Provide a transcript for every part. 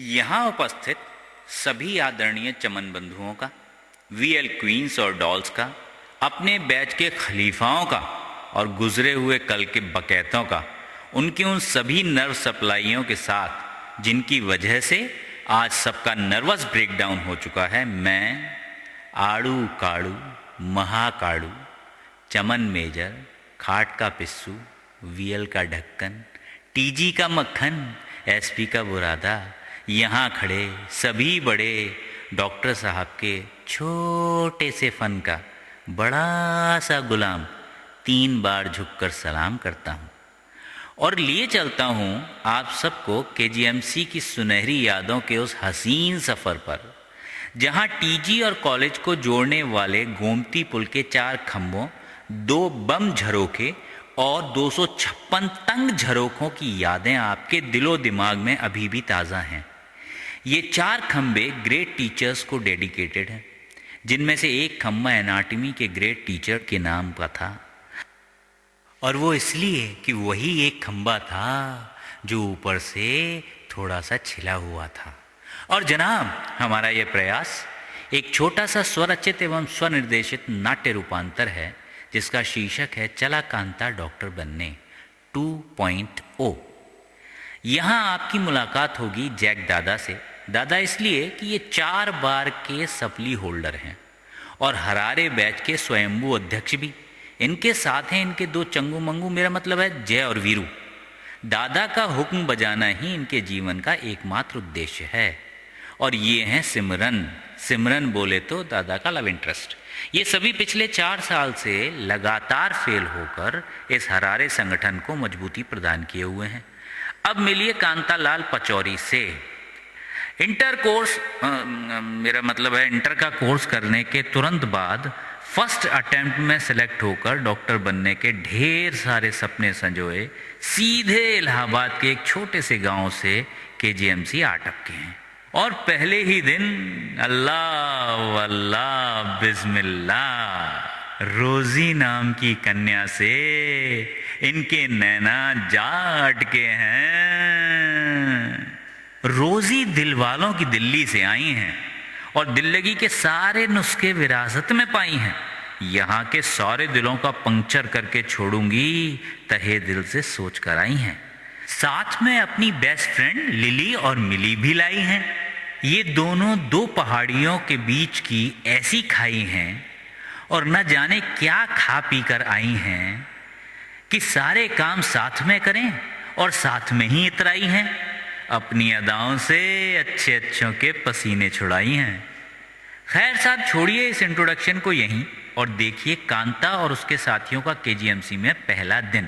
यहाँ उपस्थित सभी आदरणीय चमन बंधुओं का, वीएल क्वींस और डॉल्स का, अपने बैच के खलीफाओं का और गुजरे हुए कल के बकैतों का, उनकी उन सभी नर्व सप्लाइयों के साथ जिनकी वजह से आज सबका नर्वस ब्रेकडाउन हो चुका है, मैं आड़ू काड़ू महाकाड़ू, चमन मेजर, खाट का पिस्सू, वीएल का ढक्कन, टीजी का मक्खन, एसपी का बुरादा, यहाँ खड़े सभी बड़े डॉक्टर साहब के छोटे से फन का बड़ा सा गुलाम 3 बार झुककर सलाम करता हूँ और लिए चलता हूँ आप सबको केजीएमसी की सुनहरी यादों के उस हसीन सफ़र पर, जहाँ टीजी और कॉलेज को जोड़ने वाले गोमती पुल के 4 खंभों, 2 बम झरोखे और 256 तंग झरोखों की यादें आपके दिलो दिमाग में अभी भी ताज़ा हैं। ये 4 खंभे ग्रेट टीचर्स को डेडिकेटेड हैं, जिनमें से एक खंभा एनाटॉमी के ग्रेट टीचर के नाम का था, और वो इसलिए कि वही एक खंभा था जो ऊपर से थोड़ा सा छिला हुआ था। और जनाब, हमारा ये प्रयास एक छोटा सा स्वरचित एवं स्वनिर्देशित नाट्य रूपांतर है, जिसका शीर्षक है चला कांता डॉक्टर बनने 2.0। यहाँ आपकी मुलाकात होगी जैक दादा से। दादा इसलिए कि ये 4 बार के सफली होल्डर हैं और हरारे बैच के स्वयंभू अध्यक्ष भी। इनके साथ हैं इनके 2 चंगू मंगू, मेरा मतलब है जय और वीरू। दादा का हुक्म बजाना ही इनके जीवन का एकमात्र उद्देश्य है। और ये हैं सिमरन। सिमरन बोले तो दादा का लव इंटरेस्ट। ये सभी पिछले 4 साल से लगातार फेल होकर इस हरारे संगठन को मजबूती प्रदान किए हुए हैं। अब मिलिए कांतालाल पचौरी से। इंटर का कोर्स करने के तुरंत बाद फर्स्ट अटेम्प्ट में सेलेक्ट होकर डॉक्टर बनने के ढेर सारे सपने संजोए सीधे इलाहाबाद के एक छोटे से गांव से केजीएमसी आ टपके हैं। और पहले ही दिन अल्लाह अल्लाह बिस्मिल्लाह, रोजी नाम की कन्या से इनके नैना जा अटके हैं। रोजी दिलवालों की दिल्ली से आई हैं और दिल्लगी के सारे नुस्खे विरासत में पाई हैं। यहाँ के सारे दिलों का पंक्चर करके छोड़ूंगी, तहे दिल से सोच कर आई हैं। साथ में अपनी बेस्ट फ्रेंड लिली और मिली भी लाई हैं। ये दोनों 2 पहाड़ियों के बीच की ऐसी खाई हैं और न जाने क्या खा पी कर आई हैं कि सारे काम साथ में करें और साथ में ही इतराई हैं। अपनी अदाओं से अच्छे अच्छों के पसीने छुड़ाई हैं। खैर साहब, छोड़िए इस इंट्रोडक्शन को यहीं और देखिए कांता और उसके साथियों का केजीएमसी में पहला दिन,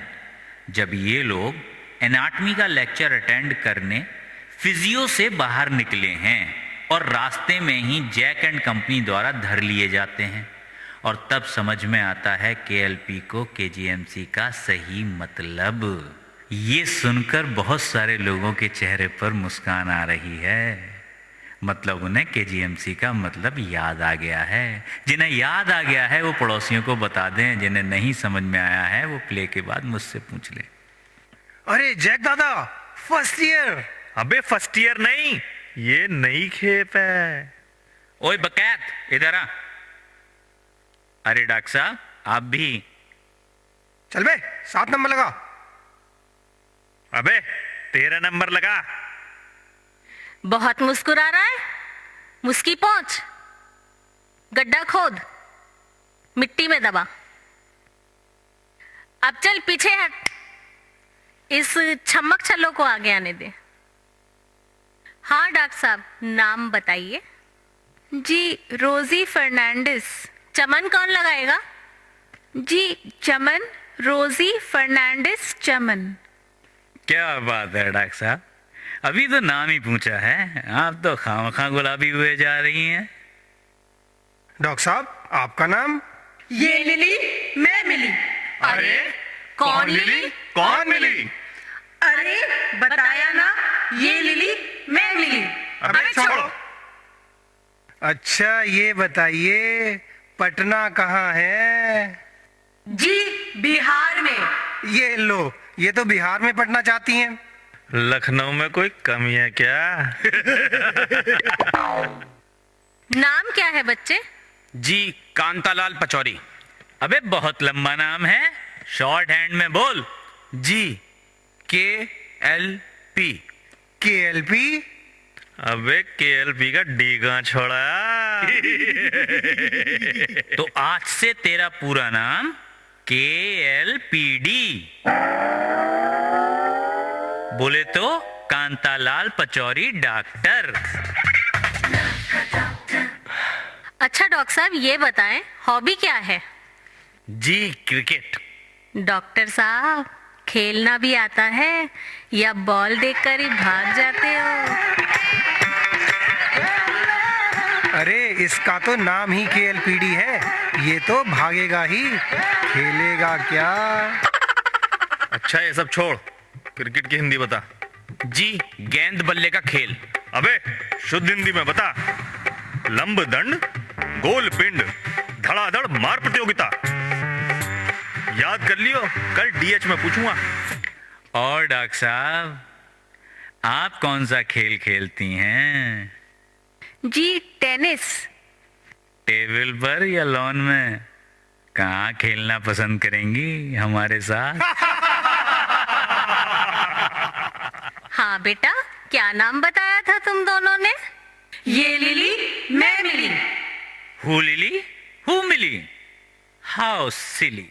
जब ये लोग एनाटॉमी का लेक्चर अटेंड करने फिजियो से बाहर निकले हैं और रास्ते में ही जैक एंड कंपनी द्वारा धर लिए जाते हैं। और तब समझ में आता है केएलपी को केजीएमसी का सही मतलब। ये सुनकर बहुत सारे लोगों के चेहरे पर मुस्कान आ रही है। मतलब उन्हें केजीएमसी का मतलब याद आ गया है। जिन्हें याद आ गया है वो पड़ोसियों को बता दें, जिन्हें नहीं समझ में आया है वो प्ले के बाद मुझसे पूछ ले। अरे जैक दादा, फर्स्ट ईयर। अबे फर्स्ट ईयर नहीं, ये नई खेप है। ओए बकैत, इधर आ। अरे डॉक्टर साहब, आप भी। चल बे, 7 नंबर लगा। अबे 13 नंबर लगा। बहुत मुस्कुरा रहा है, मुस्की पहुंच, गड्ढा खोद, मिट्टी में दबा। अब चल पीछे हट, इस छमक छल्लों को आगे आने दे। हाँ डॉक्टर साहब, नाम बताइए। जी रोजी फर्नांडिस। चमन कौन लगाएगा? जी चमन, रोजी फर्नांडिस चमन। क्या बात है डॉक्टर साहब, अभी तो नाम ही पूछा है, आप तो खामखा गुलाबी हुए जा रही हैं। डॉक्टर साहब, आपका नाम? ये लिली, मैं मिली। अरे कौन लिली, कौन मिली? अरे बताया ना, ये लिली, मैं मिली। अबे छोड़ो। अच्छा ये बताइए, पटना कहाँ है? जी बिहार में। ये लो, ये तो बिहार में पढ़ना चाहती हैं। लखनऊ में कोई कमी है क्या? नाम क्या है बच्चे? जी कांतालाल पचौरी। अबे बहुत लंबा नाम है, शॉर्ट हैंड में बोल। जी KLP। KLP? अबे KLP का डी कहाँ छोड़ा? तो आज से तेरा पूरा नाम KLPD बोले तो कांतालाल पचौरी डॉक्टर। अच्छा डॉक्टर साहब ये बताएं हॉबी क्या है? जी क्रिकेट। डॉक्टर साहब खेलना भी आता है या बॉल देखकर ही भाग जाते हो? अरे इसका तो नाम ही KLPD है, ये तो भागेगा ही, खेलेगा क्या? अच्छा ये सब छोड़, क्रिकेट की हिंदी बता। जी गेंद बल्ले का खेल। अबे शुद्ध हिंदी में बता। लंब दंड, गोल पिंड, धड़ाधड़ मार प्रतियोगिता। याद कर लियो, कल DH में पूछूंगा। और डॉक्टर साहब आप कौन सा खेल खेलती हैं? जी टेनिस। टेबल पर या लॉन में? कहाँ खेलना पसंद करेंगी हमारे साथ? हाँ बेटा क्या नाम बताया था तुम दोनों ने? ये लिली मैं Milly. Who Lily who Milly? How silly.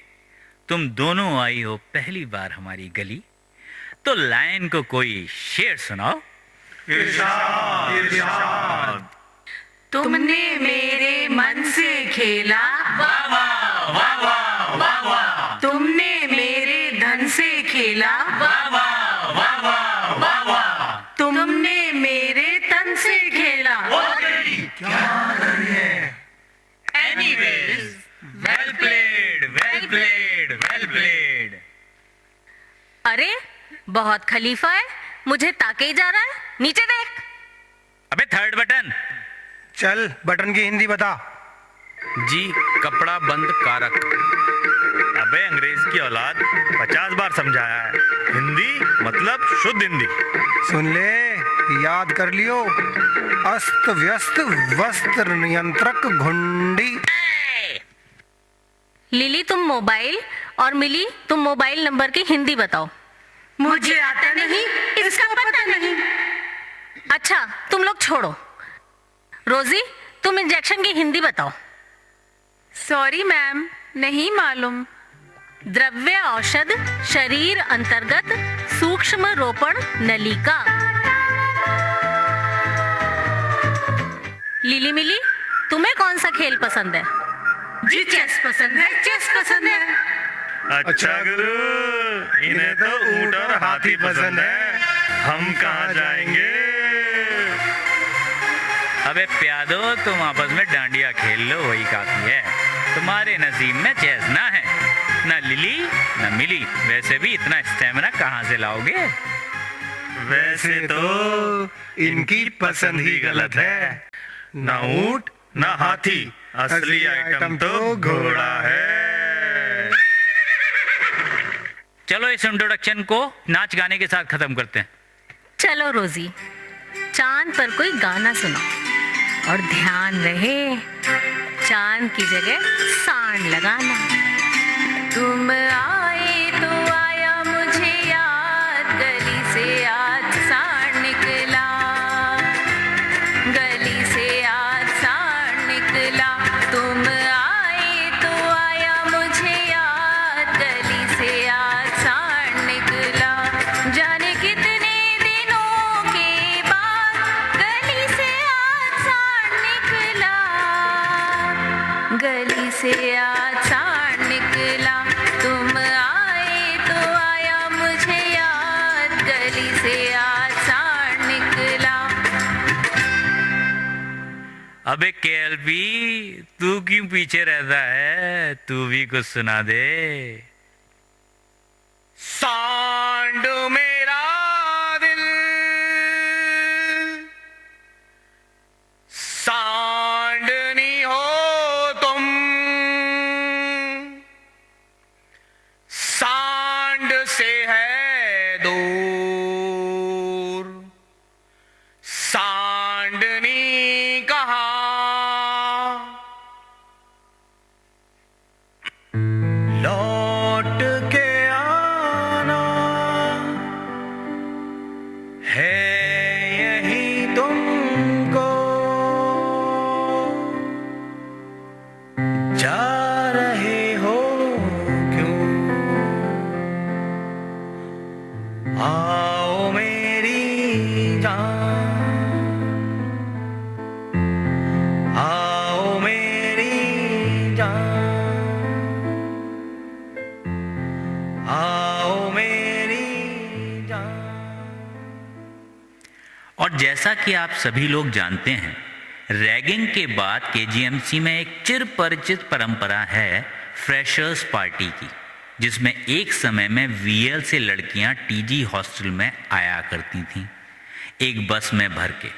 तुम दोनों आई हो पहली बार हमारी गली, तो लाइन को कोई शेर सुनाओ। तुमने मेरे मन से खेला, वाह वाह वाह वाह वाह वाह। तुमने मेरे धन से खेला, वाह वाह वाह वाह वाह वाह। तुमने मेरे तन से खेला। Anyways, well played well played well played. अरे बहुत खलीफा है, मुझे ताके ही जा रहा है, नीचे देख। अबे थर्ड बटन। चल बटन की हिंदी बता। जी कपड़ा बंद कारक। अबे अंग्रेज की औलाद 50 बार समझाया है, हिंदी मतलब शुद्ध हिंदी। सुन ले, याद कर लियो। अस्त व्यस्त वस्त्र नियंत्रक घुंडी। लिली तुम मोबाइल और मिली तुम मोबाइल नंबर की हिंदी बताओ। मुझे आता नहीं, इसका पता नहीं। अच्छा तुम लोग छोड़ो, रोजी तुम इंजेक्शन की हिंदी बताओ। सॉरी मैम नहीं मालूम। द्रव्य औषध शरीर अंतर्गत सूक्ष्म रोपण नलिका। लिली मिली तुम्हें कौन सा खेल पसंद है? जी चेस पसंद है, चेस पसंद है। अच्छा गुरु, इन्हें तो ऊंट और हाथी पसंद है, हम कहाँ जाएंगे? अबे प्यादो तुम आपस में डांडिया खेल लो, वही काफी है। तुम्हारे नसीब में चेस ना है, ना लिली ना मिली। वैसे भी इतना स्टेमिना कहाँ से लाओगे? वैसे तो इनकी पसंद ही गलत है। ना ऊंट ना हाथी, असली आइटम तो घोड़ा है। चलो इस इंट्रोडक्शन को नाच गाने के साथ खत्म करते हैं। चलो रोजी चांद पर कोई गाना सुनाओ, और ध्यान रहे चांद की जगह सांड लगाना। तुम आए तो आया मुझे याद, गली से आज सांड निकला, गली से आज सांड निकला। तुम आए तो आया मुझे याद, गली से आज सांड निकला। जाने कितने दिनों के बाद गली से आज सांड निकला, गली से आज सांड निकला। तुम आए तो आया मुझे याद, गली से आज सांड निकला। अबे KLP तू क्यों पीछे रहता है? तू भी कुछ सुना दे। सांड मेरा दिल, सांडनी हो तुम, सांड से है दूर, सांडनी कहाँ, लौट के आना है यही तुमको, जा रहे हो क्यों, आओ मेरी जान, आओ मेरी जान, आओ मेरी जान। और जैसा कि आप सभी लोग जानते हैं, रैगिंग के बाद केजीएमसी में एक चिर परिचित परंपरा है फ्रेशर्स पार्टी की, जिसमें एक समय में वीएल से लड़कियां टीजी हॉस्टल में आया करती थीं, एक बस में भर के।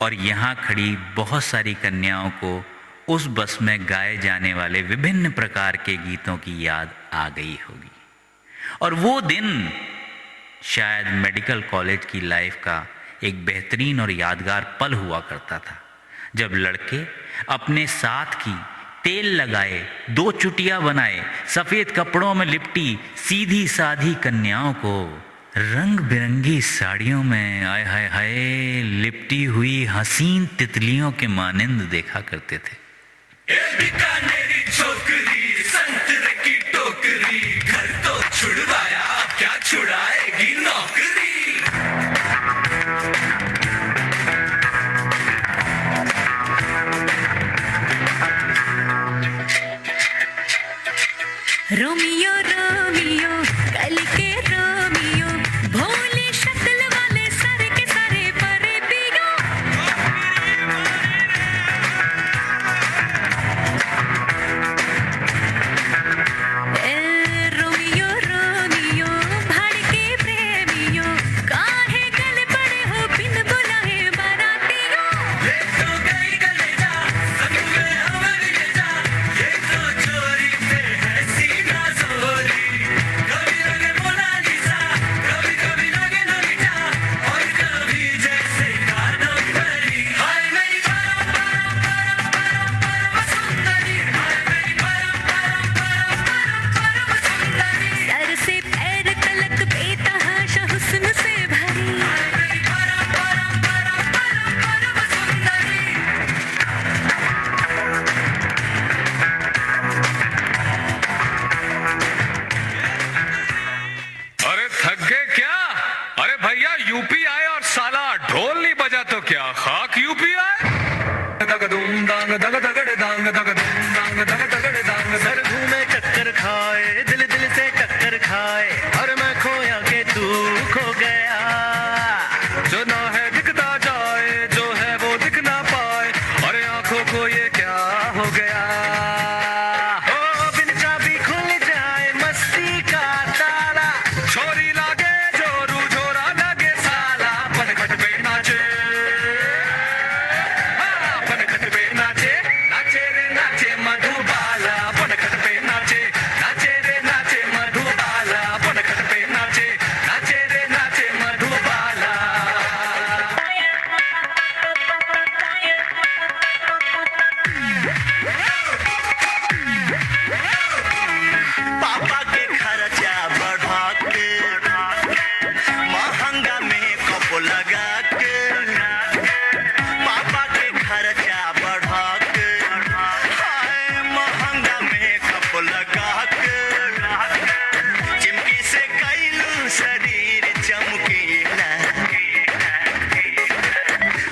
और यहाँ खड़ी बहुत सारी कन्याओं को उस बस में गाए जाने वाले विभिन्न प्रकार के गीतों की याद आ गई होगी। और वो दिन शायद मेडिकल कॉलेज की लाइफ का एक बेहतरीन और यादगार पल हुआ करता था, जब लड़के अपने साथ की तेल लगाए, 2 चुटिया बनाए, सफेद कपड़ों में लिपटी सीधी साधी कन्याओं को रंग बिरंगी साड़ियों में आय हाय हाय लिपटी हुई हसीन तितलियों के मानिंद देखा करते थे। बीकानेरी छोकरी संतरे की टोकरी, घर तो छुड़वाया क्या छुड़ाएगी नौकरी। रोमियो रोमियो कल के रोमियो, भोली शक्ल वाले सारे के सारे परे पियो। रोमियो रोमियो भड़के प्रेमियो, काहे गले पड़े हो बिन बुलाए बारातियों। ये तो गई गले जा संग में हमारे ले जा, ये तो चोरी पे है सीना जोरी। कभी लगे मोनालिसा, कभी कभी लगे नोनिटा, और कभी जैसे कानों भरी। हाय मेरी परम परम परम परम परम सुंदरी, हाय मेरी परम परम परम परम परम सुंदरी। सर से पैर तलक बेतहाशा हुस्न से भरी, हाय मेरी परम परम परम परम परम सुंदरी। अरे थक गए क्या? अरे भैया यूपी आए और साला ढोल नहीं बजा तो क्या खाक यूपी आए? सर घूमे चक्कर खाए, दिल दिल से टक्कर खाए, और मैं खोया के तू खो गया। जो ना है दिखता जाए, जो है वो दिख ना पाए, अरे आंखों को ये क्या हो गया? ओ बिन चाबी खुल जाए मस्ती का ताला, छोरी लागे जोरू झोरा लगे साला, पनखट पे नाचे, हाँ, पनखट पे नाचे, नाचे रे नाचे मधुबाला, पनखट पे नाचे, नाचे रे नाचे मधुबाला, पनखट पे नाचे, नाचे रे नाचे मधुबाला। पापा के खर्चा बढ़ा के, महंगा मेकअप लगा के, पापा के खर्चा बढ़ा के, हाय महंगा मेकअप लगा के, चिमकी से कैलू शरीर चमकीला,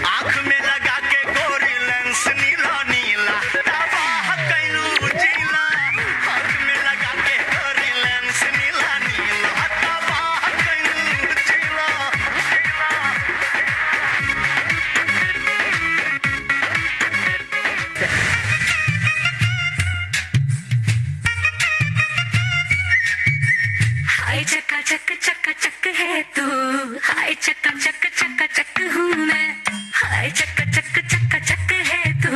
आँख में लगा के गोरी लेंस नीला नीला, तबाह कैलू जिला, आँख में लगा के गोरी लेंस नीला नीला, तबाह कैलू जिला। हाय चक्का चक है तू, हाय चक्का चक हूँ मैं, हाय चक्का चक है तू,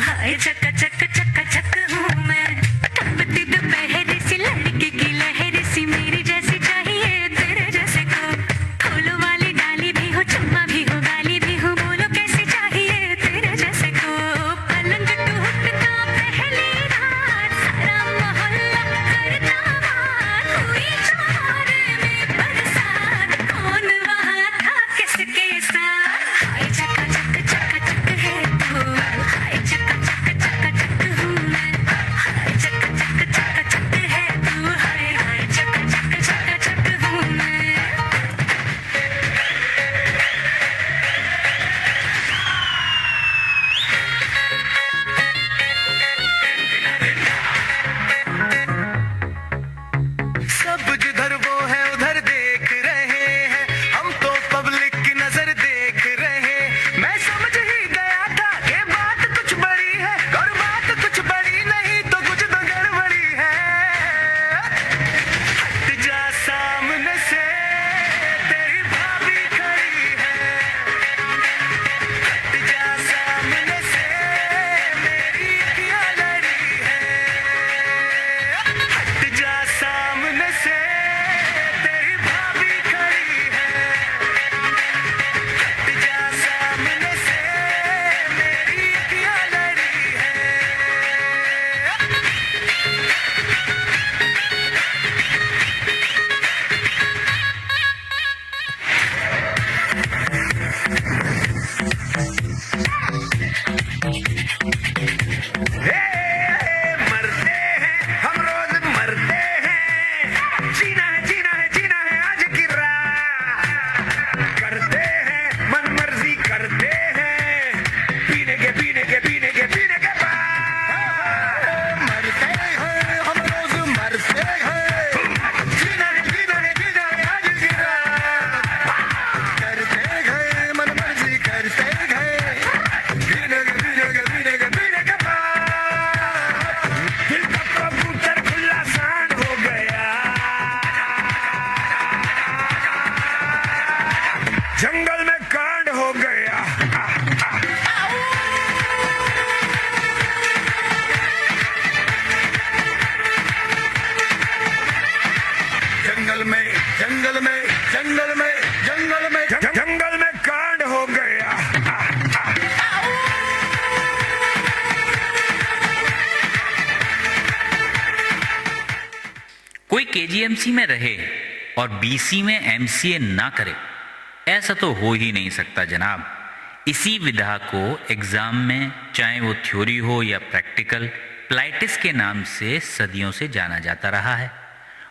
हाय चक्का चक हूँ मैं। तपती दोपहर सी लड़की की लहर सी, मेरी जैसी चाहिए तेरे जैसे को, फूलों वाली डाली भी हो, चुम्मा भी हो, गाली भी हो, बोलो कैसी चाहिए। केजीएमसी में रहे और बीसी में एमसीए ना करे, ऐसा तो हो ही नहीं सकता जनाब। इसी विधा को एग्जाम में, चाहे वो थ्योरी हो या प्रैक्टिकल, प्लाइटिस के नाम से सदियों से जाना जाता रहा है।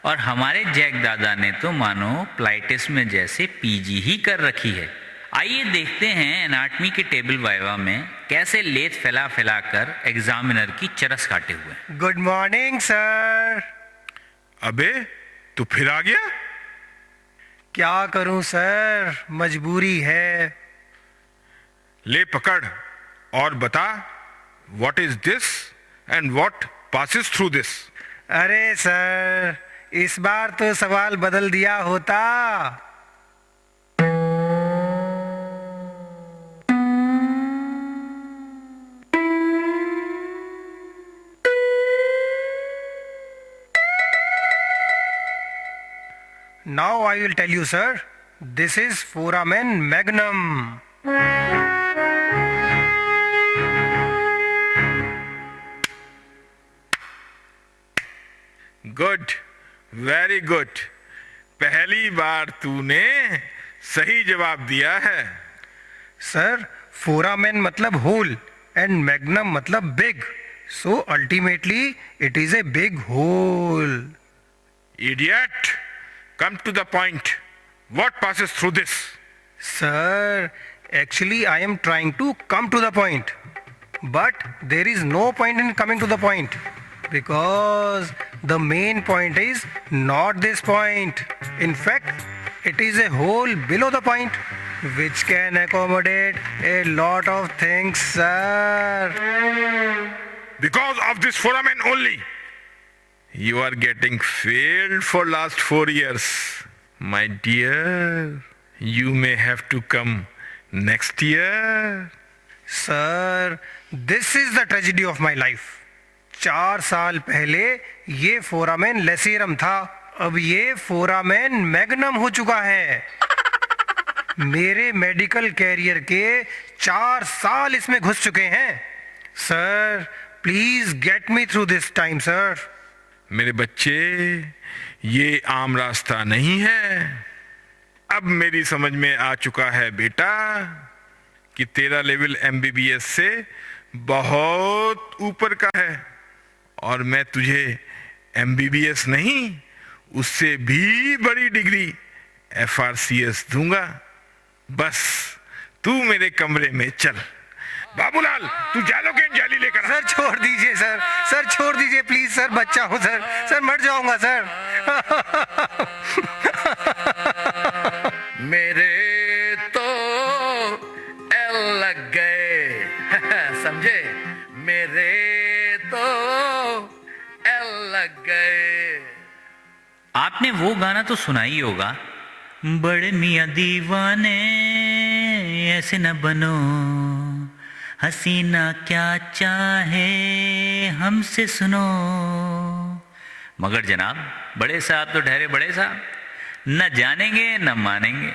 और हमारे जैक दादा ने तो मानो प्लाइटिस में जैसे पीजी ही कर रखी है। आइए देखते हैं एनाटमी के टेबल वाइवा में कैसे लेथ फैला फैला कर एग्जामिनर की चरस काटे हुए। Good morning sir. अबे तू फिर आ गया? क्या करूं सर, मजबूरी है। ले पकड़ और बता, what is this and what passes through this? अरे सर, इस बार तो सवाल बदल दिया होता। Now I will tell you, sir. This is foramen magnum. Good, very good. पहली बार तूने सही जवाब दिया है। सर, फोरामेन मतलब होल एंड मैग्नम मतलब big, so ultimately it is a big hole. Idiot, come to the point. What passes through this? Sir, actually I am trying to come to the point, but there is no point in coming to the point because the main point is not this point. In fact, it is a hole below the point which can accommodate a lot of things, sir. Because of this foramen only. You are getting failed for last 4 years. My dear, you may have to come next year. Sir, this is the tragedy of my life. 4 साल पहले ये foramen लेसीरम था, अब ये foramen magnum हो चुका है। मेरे मेडिकल कैरियर के 4 साल इसमें घुस चुके हैं। Sir, please get me through this time sir. मेरे बच्चे, ये आम रास्ता नहीं है। अब मेरी समझ में आ चुका है बेटा कि तेरा लेवल एमबीबीएस से बहुत ऊपर का है और मैं तुझे एमबीबीएस नहीं, उससे भी बड़ी डिग्री एफआरसीएस दूंगा। बस तू मेरे कमरे में चल। बाबूलाल, तू जालोकेन जाली लेकर आ। सर छोड़ दीजिए सर, सर छोड़ दीजिए प्लीज सर, बच्चा हूँ सर, सर मर जाऊंगा सर। मेरे तो एल लग गए समझे, मेरे तो एल लग गए। आपने वो गाना तो सुना ही होगा, बड़े मियाँ दीवाने ऐसे न बनो, हसीना क्या चाहे हमसे सुनो। मगर जनाब, बड़े साहब तो ठहरे बड़े साहब, न जानेंगे न मानेंगे,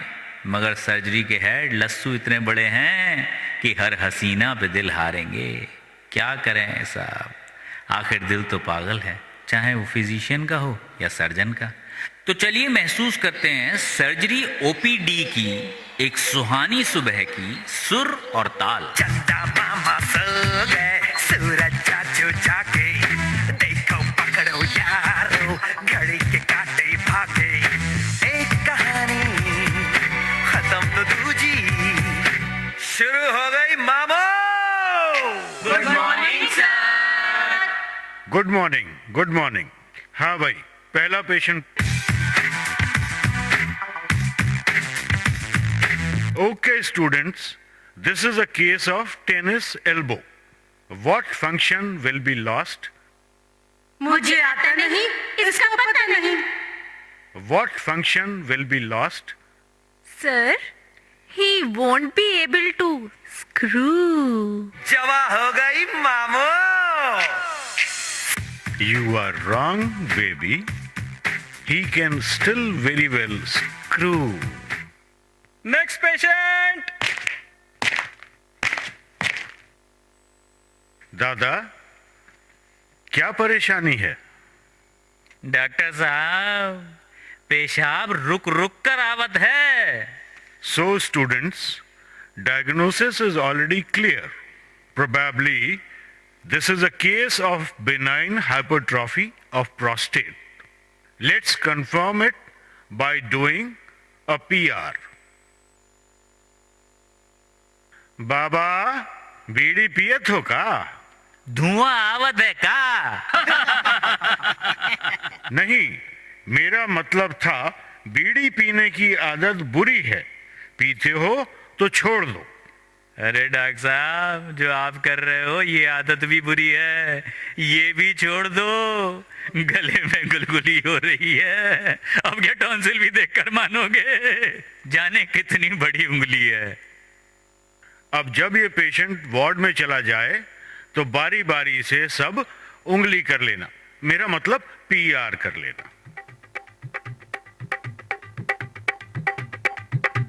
मगर सर्जरी के हेड लस्सू इतने बड़े हैं कि हर हसीना पे दिल हारेंगे। क्या करें साहब, आखिर दिल तो पागल है, चाहे वो फिजिशियन का हो या सर्जन का। तो चलिए महसूस करते हैं सर्जरी ओपीडी की एक सुहानी सुबह की सुर और ताल। चंदा मामा सो गए, सूरज चाचू जाके, देखो पकड़ो यारो, घड़ी के काटे भागे। एक कहानी खत्म तो दूजी शुरू हो गई मामो। Good morning sir. Good morning, good morning. हाँ भाई, पहला patient. Okay students, this is a case of tennis elbow. What function will be lost? मुझे आता नहीं, इसका पता नहीं। What function will be lost? Sir, he won't be able to screw. जवा हो गई मामो। You are wrong, baby. He can still very well screw. Next patient. दादा, क्या परेशानी है? डॉक्टर साहब, पेशाब रुक रुक कर आवत है। So, students, diagnosis is already clear. Probably, this is a case of benign hypertrophy of prostate. Let's confirm it by doing a PR. बाबा, बीड़ी पियत हो का? धुआं आवत है का? नहीं, मेरा मतलब था बीड़ी पीने की आदत बुरी है, पीते हो तो छोड़ दो। अरे डॉक्टर साहब, जो आप कर रहे हो ये आदत भी बुरी है, ये भी छोड़ दो। गले में गुलगुली हो रही है, अब क्या टॉन्सिल भी देखकर मानोगे? जाने कितनी बड़ी उंगली है। अब जब ये पेशेंट वार्ड में चला जाए तो बारी बारी से सब उंगली कर लेना, मेरा मतलब PR कर लेना।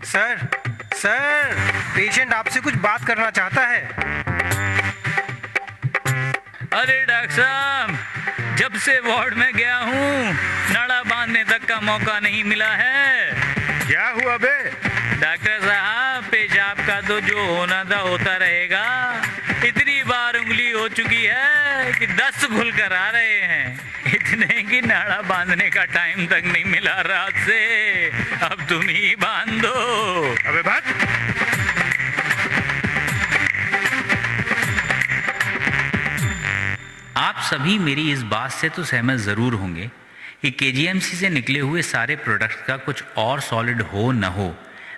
सर, सर, पेशेंट आपसे कुछ बात करना चाहता है। अरे डॉक्टर साहब, जब से वार्ड में गया हूँ नाड़ा बांधने तक का मौका नहीं मिला है। क्या हुआ बे? डॉक्टर साहब, पेशाब का तो जो होना था होता रहेगा। इतनी बार उंगली हो चुकी है कि 10 खुल कर आ रहे हैं, इतने कि नाड़ा बांधने का टाइम तक नहीं मिला रात से। अब तुम ही बांध दो। अबे बात, आप सभी मेरी इस बात से तो सहमत जरूर होंगे कि KGMC से निकले हुए सारे प्रोडक्ट का कुछ और सॉलिड हो न हो,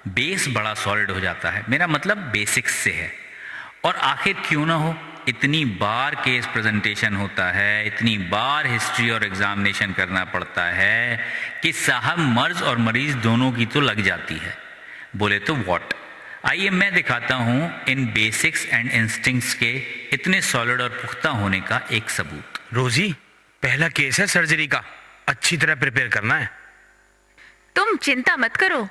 बेस बड़ा सॉलिड हो जाता है। मेरा मतलब बेसिक्स से है। और आखिर क्यों ना हो, इतनी बार केस प्रेजेंटेशन होता है, इतनी बार हिस्ट्री और एग्जामिनेशन करना पड़ता है कि साहब मर्ज और मरीज दोनों की तो लग जाती है। बोले तो व्हाट। आइए मैं दिखाता हूं इन बेसिक्स एंड इंस्टिंक्ट्स के इतने सॉलिड और पुख्ता होने का एक सबूत। रोजी, पहला केस है सर्जरी का, अच्छी तरह प्रिपेयर करना है। तुम चिंता मत करो,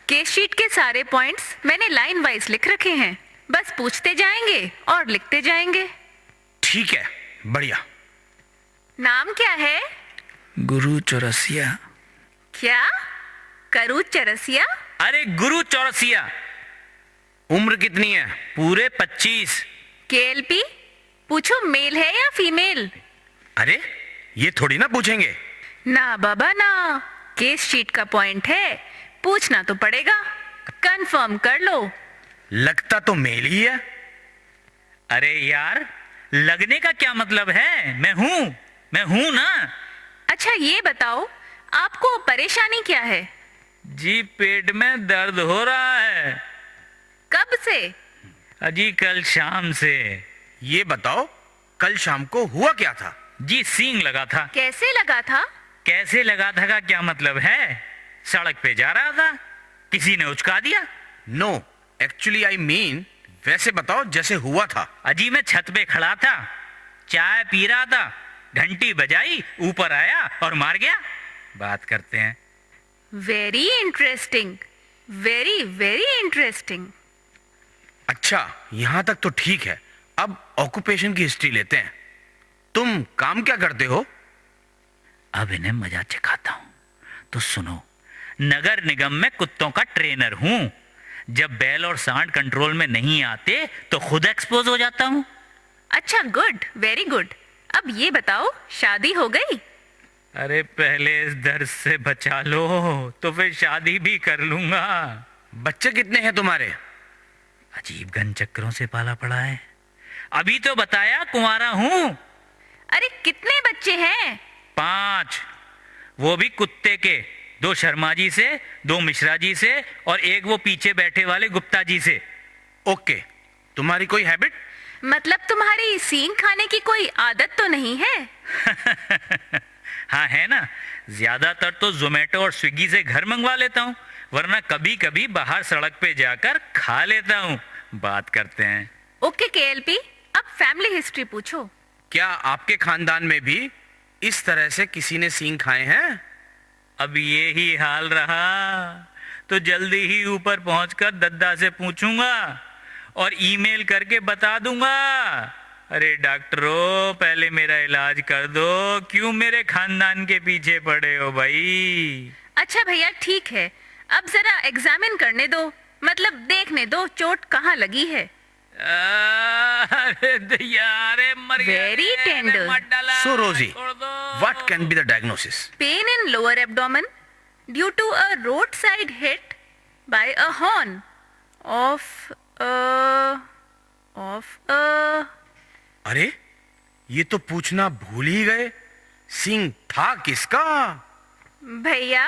केस शीट के सारे पॉइंट्स मैंने लाइन वाइज लिख रखे हैं, बस पूछते जाएंगे और लिखते जाएंगे। ठीक है, बढ़िया। नाम क्या है? गुरु चौरसिया। क्या? करू चरसिया? अरे गुरु चौरसिया। उम्र कितनी है? पूरे 25। KLP पूछो मेल है या फीमेल? अरे ये थोड़ी ना पूछेंगे। ना बाबा ना, केस शीट का पॉइंट है, पूछना तो पड़ेगा। कंफर्म कर लो। लगता तो मेल ही है। अरे यार, लगने का क्या मतलब है? मैं हूं ना। अच्छा ये बताओ, आपको परेशानी क्या है? जी पेट में दर्द हो रहा है। कब से? अजी कल शाम से। ये बताओ, कल शाम को हुआ क्या था? जी सींग लगा था। कैसे लगा था? कैसे लगा था का क्या मतलब है? सड़क पे जा रहा था, किसी ने उचका दिया। नो, एक्चुअली आई मीन वैसे बताओ जैसे हुआ था। अजी मैं छत पे खड़ा था, चाय पी रहा था, घंटी बजाई, ऊपर आया और मार गया। बात करते हैं। Very interesting, very very interesting. अच्छा, यहां तक तो ठीक है। अब ऑक्यूपेशन की हिस्ट्री लेते हैं। तुम काम क्या करते हो? अब इन्हें मजा चखाता हूं, तो सुनो। नगर निगम में कुत्तों का ट्रेनर हूं। जब बैल और सांड कंट्रोल में नहीं आते तो खुद एक्सपोज हो जाता हूं। अच्छा, गुड, वेरी गुड। अब ये बताओ, शादी हो गई? अरे पहले इस दर्द से बचा लो, तो फिर शादी भी कर लूंगा। बच्चे कितने हैं तुम्हारे? अजीब घन चक्करों से पाला पड़ा है। अभी तो बताया कुंवारा हूं। अरे कितने बच्चे हैं? 5, वो भी कुत्ते के। 2 शर्मा जी से, 2 मिश्रा जी से और एक वो पीछे बैठे वाले गुप्ता जी से। ओके, तुम्हारी कोई हैबिट? मतलब तुम्हारी सींग खाने की कोई आदत तो नहीं है? हाँ है ना, ज्यादातर तो जोमेटो और स्विगी से घर मंगवा लेता हूँ, वरना कभी कभी बाहर सड़क पे जाकर खा लेता हूँ। बात करते हैं। ओके KLP, अब फैमिली हिस्ट्री पूछो। क्या आपके खानदान में भी इस तरह से किसी ने सींग खाए हैं? अब ये ही हाल रहा तो जल्दी ही ऊपर पहुंचकर दद्दा से पूछूंगा और ईमेल करके बता दूंगा। अरे डॉक्टरों, पहले मेरा इलाज कर दो। क्यों मेरे खानदान के पीछे पड़े हो भाई? अच्छा भैया ठीक है, अब जरा एग्जामिन करने दो, मतलब देखने दो चोट कहाँ लगी है। अरे दैया, अरे मर गया। Very अरे tender. मत डाला, So, Rosie, छोड़ दो। What can be the diagnosis? Pain in lower abdomen due to a roadside hit by a horn of a अरे ये तो पूछना भूल ही गए, सिंह था किसका? भैया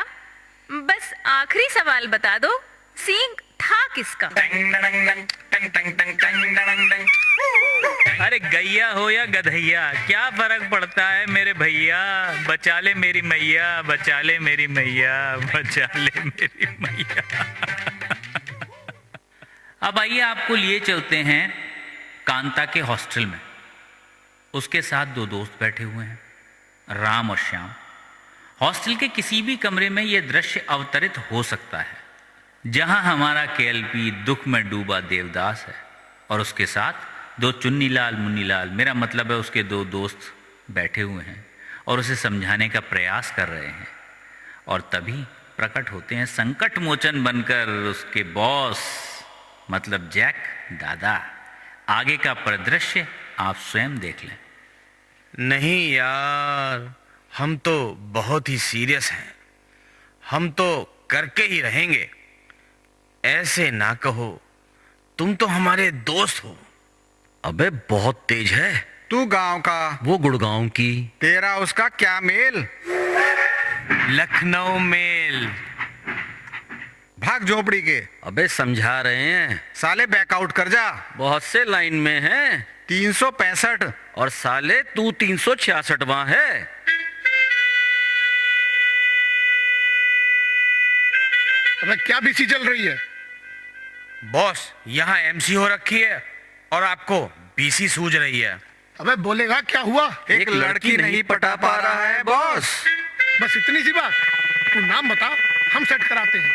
बस आखिरी सवाल बता दो, सींग था किसका? अरे गैया हो या गधैया, क्या फर्क पड़ता है मेरे भैया? बचा ले मेरी मैया, बचा ले मेरी मैया, बचा ले मेरी मैया। अब आइए आपको लिए चलते हैं कांता के हॉस्टल में। उसके साथ दो दोस्त बैठे हुए हैं, राम और श्याम। हॉस्टल के किसी भी कमरे में यह दृश्य अवतरित हो सकता है, जहां हमारा केएलपी दुख में डूबा देवदास है और उसके साथ दो चुन्नीलाल मुन्नीलाल, मेरा मतलब है उसके दो दोस्त बैठे हुए हैं और उसे समझाने का प्रयास कर रहे हैं। और तभी प्रकट होते हैं संकट मोचन बनकर उसके बॉस, मतलब जैक दादा। आगे का परिदृश्य आप स्वयं देख लें। नहीं यार, हम तो बहुत ही सीरियस हैं, हम तो करके ही रहेंगे। ऐसे ना कहो, तुम तो हमारे दोस्त हो। अबे बहुत तेज है। तू गांव का, वो गुड़गांव की। तेरा उसका क्या मेल? लखनऊ मेल। भाग झोपड़ी के। अबे समझा रहे हैं। साले बैकआउट कर जा। बहुत से लाइन में हैं। 365। और साले तू 366वां है। अबे क्या बीसी चल रही है? बॉस यहाँ एमसी हो रखी है और आपको बीसी सूझ रही है। अबे बोलेगा क्या हुआ? एक लड़की नहीं पटा पा रहा है बॉस। बस इतनी सी बात? तू नाम बता, हम सेट कराते हैं।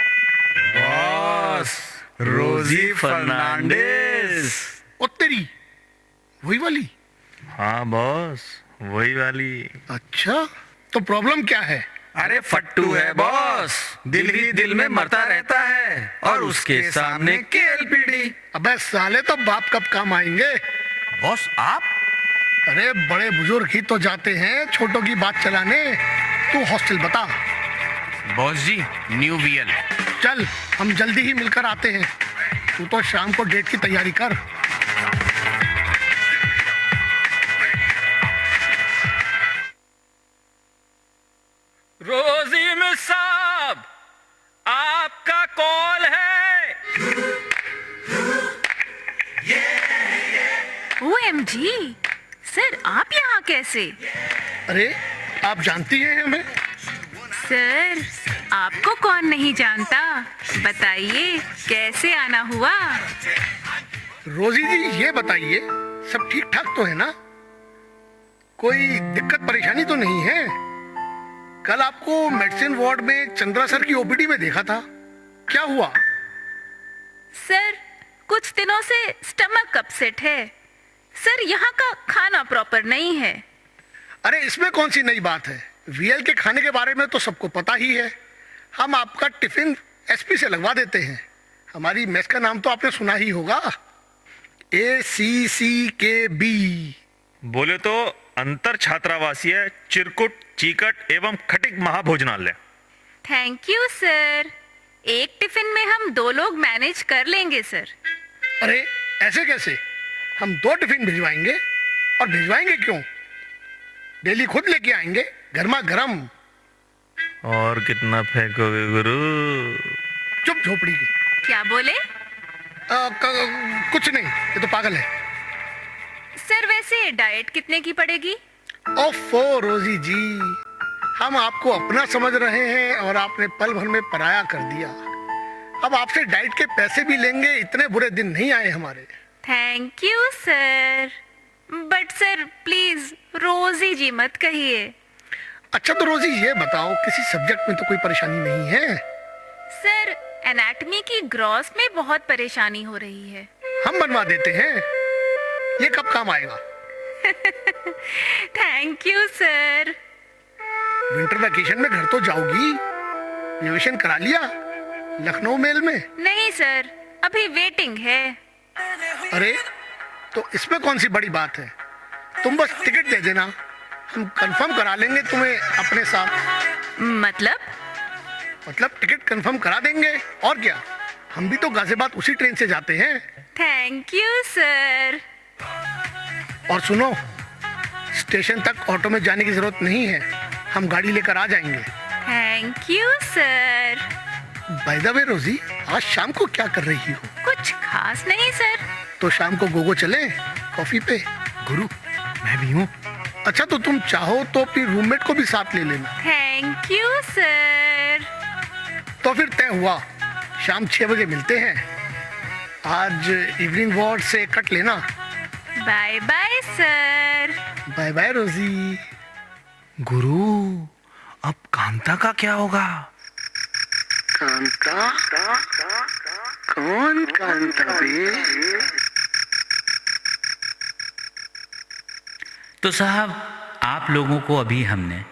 बॉस रोजी फर्नांडिस। ओ तेरी, वही वाली? हाँ बॉस, वही वाली। अच्छा, तो प्रॉब्लम क्या है? अरे फट्टू है बॉस, दिल ही दिल में मरता रहता है और उसके सामने केएलपीडी। अबे साले तो बाप कब काम आएंगे? बॉस आप? अरे बड़े बुजुर्ग ही तो जाते हैं छोटों की बात चलाने। तू हॉस्टल बता। बॉस जी न्यू वीएल। चल हम जल्दी ही मिलकर आते हैं, तू तो शाम को डेट की तैयारी कर। रोजी मिस साहब, आपका कॉल है। OMG, सर आप यहाँ कैसे? अरे आप जानती हैं हमें? सर आपको कौन नहीं जानता, बताइए कैसे आना हुआ? रोजी जी ये बताइए, सब ठीक ठाक तो है ना? कोई दिक्कत परेशानी तो नहीं है? कल आपको मेडिसिन वार्ड में चंद्रा सर की ओपीडी में देखा था, क्या हुआ? सर कुछ दिनों से स्टमक अपसेट है। सर यहाँ का खाना प्रॉपर नहीं है। अरे इसमें कौन सी नई बात है? वीएल के खाने के बारे में तो सबको पता ही है। हम आपका टिफिन एसपी से लगवा देते हैं। हमारी मेस का नाम तो आपने सुना ही होगा, ACCKB। बोले तो अंतर छात्रावासीय चिरकुट चीकट एवं खटिक महाभोजनालय। थैंक यू सर, एक टिफिन में हम 2 लोग मैनेज कर लेंगे सर। अरे ऐसे कैसे? हम 2 टिफिन भिजवाएंगे। और भिजवाएंगे क्यों? डेली खुद लेके आएंगे, गर्मा गर्म। और कितना फेंकोगे गुरु? चुप झोपड़ी की। क्या बोले? कुछ नहीं, ये तो पागल है। सर वैसे डाइट कितने की पड़ेगी? ओफो रोजी जी, हम आपको अपना समझ रहे हैं और आपने पल भर में पराया कर दिया। अब आपसे डाइट के पैसे भी लेंगे, इतने बुरे दिन नहीं आए हमारे। Thank you sir, but sir please रोजी जी मत कहिए। अच्छा तो रोजी ये बताओ, किसी सब्जेक्ट में तो कोई परेशानी नहीं है? सर एनाटॉमी की ग्रॉस में बहुत परेशानी हो रही है। हम बनवा देते हैं। ये कब काम आएगा? Thank you sir. Winter vacation में घर तो जाओगी? रिजर्वेशन करा लिया लखनऊ मेल में? नहीं सर, अभी वेटिंग है। अरे तो इसमें कौन सी बड़ी बात है, तुम बस टिकट दे देना, हम कंफर्म करा लेंगे तुम्हें अपने साथ। मतलब टिकट कंफर्म करा देंगे और क्या, हम भी तो गाजियाबाद उसी ट्रेन से जाते हैं। Thank you sir. और सुनो, स्टेशन तक ऑटो में जाने की जरूरत नहीं है, हम गाड़ी लेकर आ जाएंगे। Thank you sir. By the way रोजी, आज शाम को क्या कर रही हो? कुछ खास नहीं सर। तो शाम को गोगो चले कॉफी पे? गुरु, मैं भी हूँ। अच्छा तो तुम चाहो तो अपनी रूममेट को भी साथ ले लेना। Thank you sir. तो फिर तय हुआ, शाम 6 बजे मिलते हैं। आज इवनिंग वॉक से कट लेना। Bye bye sir. Bye bye Rosie. गुरु, अब कांता का क्या होगा? कांता? कौन कांता बे? तो साहब, आप लोगों को अभी हमने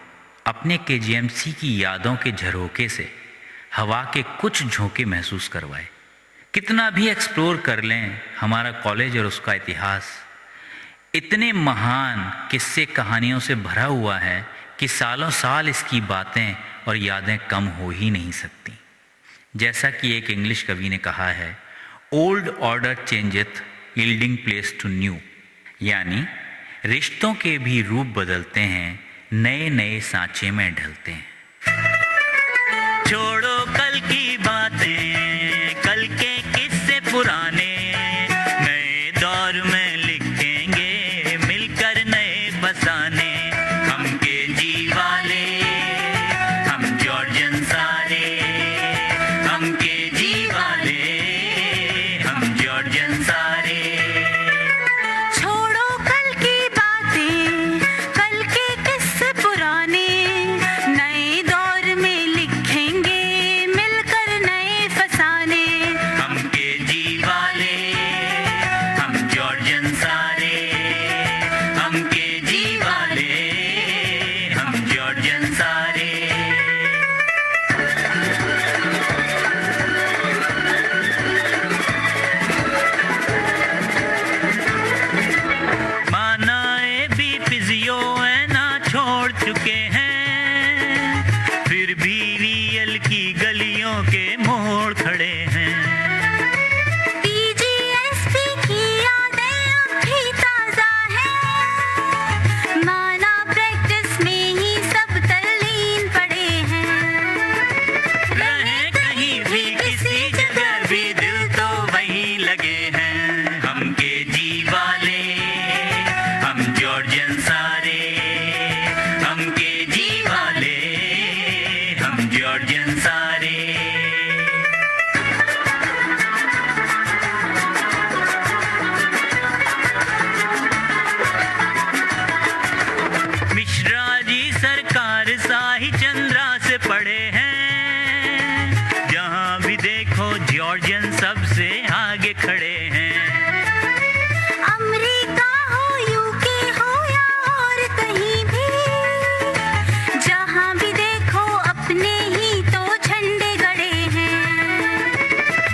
अपने केजीएमसी की यादों के झरोके से हवा के कुछ झोंके महसूस करवाए। कितना भी एक्सप्लोर कर लें हमारा कॉलेज और उसका इतिहास इतने महान किस्से कहानियों से भरा हुआ है कि सालों साल इसकी बातें और यादें कम हो ही नहीं सकती। जैसा कि एक इंग्लिश कवि ने कहा है, old order changeth yielding place to new, यानी रिश्तों के भी रूप बदलते हैं, नए नए सांचे में ढलते हैं। छोड़ो कल की बातें, कल के किस्से पुराने, नए दौर में लिखेंगे मिलकर नए फसाने। हम के जी वाले, हम जॉर्जियन सारे, हम के जी वाले, हम जॉर्जियन सारे। छोड़ो कल की बातें, कल के किस्से पुराने, नए दौर में लिखेंगे मिलकर नए फसाने। हम के जी वाले, हम जॉर्जियन सारे, हम के जी वाले, हम जॉर्जियन सारे। मानाए भी फिजियो है ना छोड़ चुके हैं, फिर भी रियल की गलियों के मोड़ खड़े हैं। टीजीएसपी की यादें अब भी ताजा हैं, माना प्रैक्टिस में ही सब तल्लीन पड़े हैं। रहे कहीं भी किसी जगह भी दिल तो वहीं लगे हैं। हम के जी वाले, हम जॉर्जियन सारे, हम के जी वाले, हम जॉर्जियन सारे। मिश्रा जी सरकार शाही चंद्रा से पढ़े हैं, जहां भी देखो जॉर्जियन सबसे आगे खड़े हैं। अमेरिका हो, यूके हो या और कहीं भी, जहां भी देखो अपने ही तो झंडे गड़े हैं।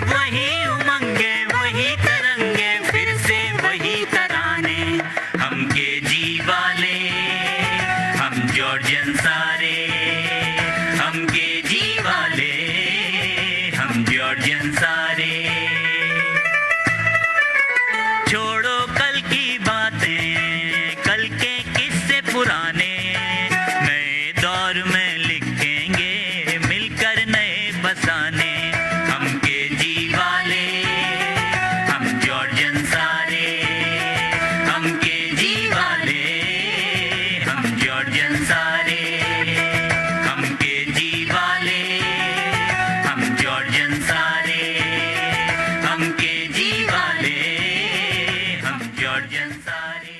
वही उमंगे, वही तरंगे, फिर से वही तराने। हम के जी वाले, हम जॉर्जियन सारे, हम के जी वाले, हम जॉर्जियन सारे। छोड़ो कल की बातें, कल के किस्से पुराने, नए दौर में लिखेंगे मिलकर नए फसाने। हम के जी वाले, हम जॉर्जियन सारे, हम के जी वाले, हम जॉर्जियन सारे। हम के जी वाले, हम जॉर्जियन सारे, हम के जी वाले, हम जॉर्जियन सारे।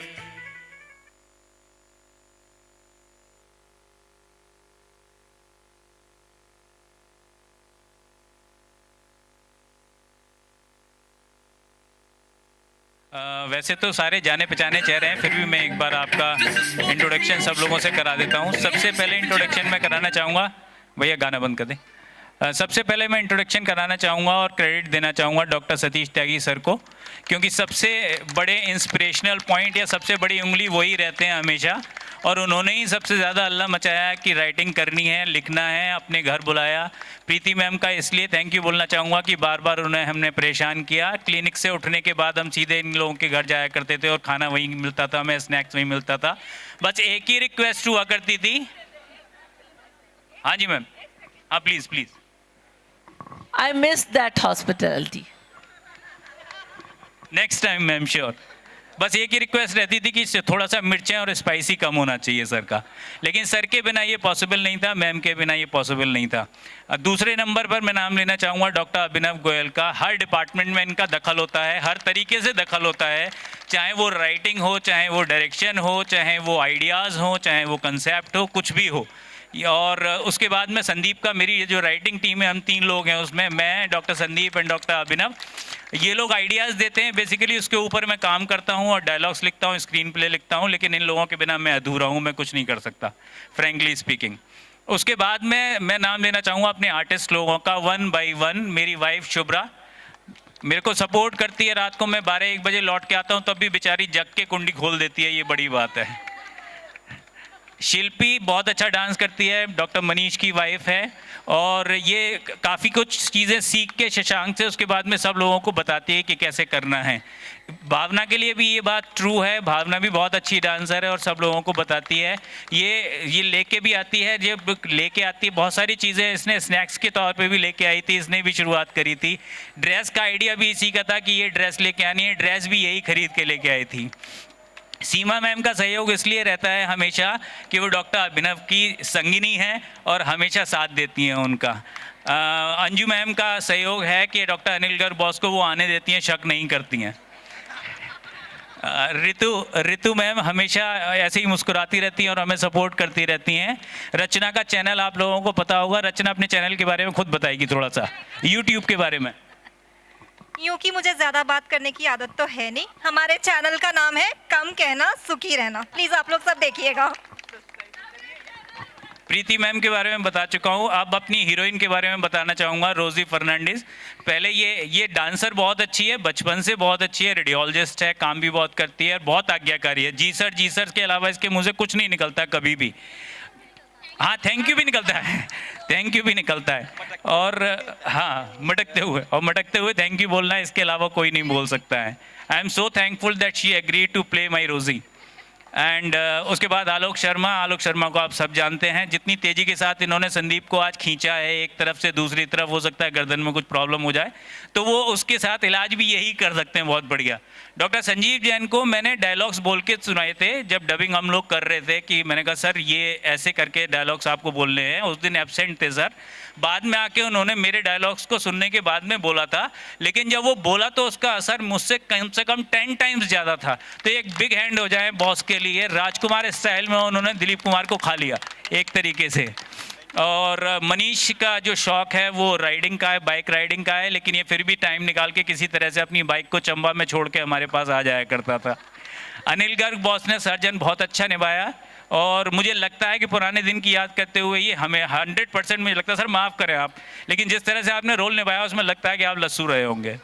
वैसे तो सारे जाने पहचाने चेहरे हैं, फिर भी मैं एक बार आपका इंट्रोडक्शन सब लोगों से करा देता हूँ। सबसे पहले इंट्रोडक्शन मैं कराना चाहूँगा, भैया गाना बंद कर दें। सबसे पहले मैं इंट्रोडक्शन कराना चाहूँगा और क्रेडिट देना चाहूँगा डॉक्टर सतीश त्यागी सर को, क्योंकि सबसे बड़े इंस्पिरेशनल पॉइंट या सबसे बड़ी उंगली वही रहते हैं हमेशा, और उन्होंने ही सबसे ज़्यादा अल्लाह मचाया कि राइटिंग करनी है, लिखना है, अपने घर बुलाया। प्रीति मैम का इसलिए थैंक यू बोलना चाहूँगा कि बार बार उन्हें हमने परेशान किया। क्लिनिक से उठने के बाद हम सीधे इन लोगों के घर जाया करते थे और खाना वहीं मिलता था, हमें स्नैक्स वहीं मिलता था। बस एक ही रिक्वेस्ट हुआ करती थी। हाँ जी मैम, हाँ please please. I miss that hospitality. Next time ma'am sure. बस एक ही रिक्वेस्ट रहती थी कि थोड़ा सा मिर्चें और स्पाइसी कम होना चाहिए सर का, लेकिन सर के बिना ये पॉसिबल नहीं था, मैम के बिना ये पॉसिबल नहीं था। दूसरे नंबर पर मैं नाम लेना चाहूँगा डॉक्टर अभिनव गोयल का। हर डिपार्टमेंट में इनका दखल होता है, हर तरीके से दखल होता है, चाहे वो राइटिंग हो, चाहे वो डायरेक्शन हो, चाहे वो आइडियाज़ हो, चाहे वो कंसेप्ट हो, कुछ भी हो। और उसके बाद में संदीप का, मेरी ये जो राइटिंग टीम है हम 3 लोग हैं उसमें, मैं, डॉक्टर संदीप एंड डॉक्टर अभिनव। ये लोग आइडियाज़ देते हैं, बेसिकली उसके ऊपर मैं काम करता हूँ और डायलॉग्स लिखता हूँ, स्क्रीन प्ले लिखता हूँ, लेकिन इन लोगों के बिना मैं अधूरा हूँ, मैं कुछ नहीं कर सकता फ्रेंकली स्पीकिंग। उसके बाद में मैं नाम लेना चाहूँगा अपने आर्टिस्ट लोगों का 1 by 1। मेरी वाइफ शुभ्रा मेरे को सपोर्ट करती है, रात को मैं 12-1 बजे लौट के आता हूँ तब भी बेचारी जग के कुंडी खोल देती है, ये बड़ी बात है। शिल्पी बहुत अच्छा डांस करती है, डॉक्टर मनीष की वाइफ है, और ये काफ़ी कुछ चीज़ें सीख के शशांक से उसके बाद में सब लोगों को बताती है कि कैसे करना है। भावना के लिए भी ये बात ट्रू है, भावना भी बहुत अच्छी डांसर है और सब लोगों को बताती है। ये लेके भी आती है, जब लेके आती है बहुत सारी चीज़ें, इसने स्नैक्स के तौर पे भी लेके आई थी, इसने भी शुरुआत करी थी। ड्रेस का आइडिया भी इसी का था कि ये ड्रेस लेके आनी है, ड्रेस भी यही खरीद के लेके आई थी। सीमा मैम का सहयोग इसलिए रहता है हमेशा कि वो डॉक्टर अभिनव की संगिनी हैं और हमेशा साथ देती हैं उनका। अंजू मैम का सहयोग है कि डॉक्टर अनिल गर्ग बॉस को वो आने देती हैं, शक नहीं करती हैं। ऋतु मैम हमेशा ऐसे ही मुस्कुराती रहती हैं और हमें सपोर्ट करती रहती हैं। रचना का चैनल आप लोगों को पता होगा, रचना अपने चैनल के बारे में खुद बताएगी थोड़ा सा, यूट्यूब के बारे में। यूं कि मुझे ज्यादा बात करने की आदत तो है नहीं। हमारे चैनल का नाम है कम कहना सुखी रहना, प्लीज आप लोग सब देखिएगा। प्रीति मैम के बारे में बता चुका हूँ, अब अपनी हीरोइन के बारे में बताना चाहूँगा, रोजी फर्नांडिस। पहले ये डांसर बहुत अच्छी है, बचपन से बहुत अच्छी है, रेडियोलॉजिस्ट है, काम भी बहुत करती है और बहुत आज्ञाकारी है। जी सर के अलावा इसके मुँह से कुछ नहीं निकलता कभी भी। हाँ, थैंक यू भी निकलता है, थैंक यू भी निकलता है, और हाँ मटकते हुए थैंक यू बोलना है, इसके अलावा कोई नहीं बोल सकता है। I am so thankful that she agree to play my Rosie. And उसके बाद आलोक शर्मा को आप सब जानते हैं, जितनी तेज़ी के साथ इन्होंने संदीप को आज खींचा है एक तरफ से दूसरी तरफ, हो सकता है गर्दन में कुछ प्रॉब्लम हो जाए तो वो उसके साथ इलाज भी यही कर सकते हैं, बहुत बढ़िया। डॉक्टर संजीव जैन को मैंने डायलॉग्स बोल के सुनाए थे जब डबिंग हम लोग कर रहे थे, कि मैंने कहा सर ये ऐसे करके डायलॉग्स आपको बोलने हैं। उस दिन एब्सेंट थे सर, बाद में आके उन्होंने मेरे डायलॉग्स को सुनने के बाद में बोला था, लेकिन जब वो बोला तो उसका असर मुझसे कम से कम 10 टाइम्स ज़्यादा था। तो एक बिग हैंड हो जाए बॉस के लिए। राजकुमार स्टाइल में उन्होंने दिलीप कुमार को खा लिया एक तरीके से। और मनीष का जो शौक है वो राइडिंग का है, बाइक राइडिंग का है, लेकिन ये फिर भी टाइम निकाल के किसी तरह से अपनी बाइक को चंबा में छोड़ के हमारे पास आ जाया करता था। अनिल गर्ग बॉस ने सर्जन बहुत अच्छा निभाया, और मुझे लगता है कि पुराने दिन की याद करते हुए ये हमें 100% मुझे लगता है, सर माफ़ करें आप, लेकिन जिस तरह से आपने रोल निभाया उसमें लगता है कि आप लस्सू रहे होंगे।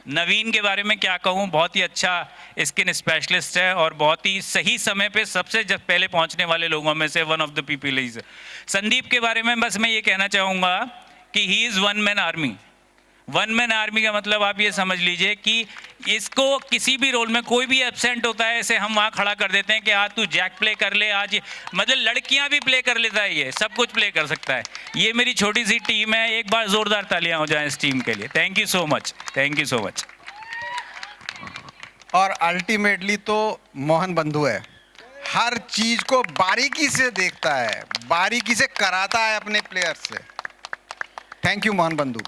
नवीन के बारे में क्या कहूँ, बहुत ही अच्छा स्किन स्पेशलिस्ट है और बहुत ही सही समय पे सबसे पहले पहुंचने वाले लोगों में से one of the people is. Sandeep के बारे में बस मैं ये कहना चाहूँगा कि he is one man army. One man army का मतलब आप ये समझ लीजिए कि इसको किसी भी रोल में कोई भी एब्सेंट होता है, ऐसे हम वहाँ खड़ा कर देते हैं कि आज तू जैक प्ले कर ले, आज मतलब लड़कियाँ भी प्ले कर लेता है, ये सब कुछ प्ले कर सकता है। ये मेरी छोटी सी टीम है, एक बार ज़ोरदार तालियां हो जाएं इस टीम के लिए। Thank you so much, thank you so much. और अल्टीमेटली तो मोहन बंधु है, हर चीज को बारीकी से देखता है, बारीकी से कराता है अपने प्लेयर्स से। थैंक यू मोहन बंधु।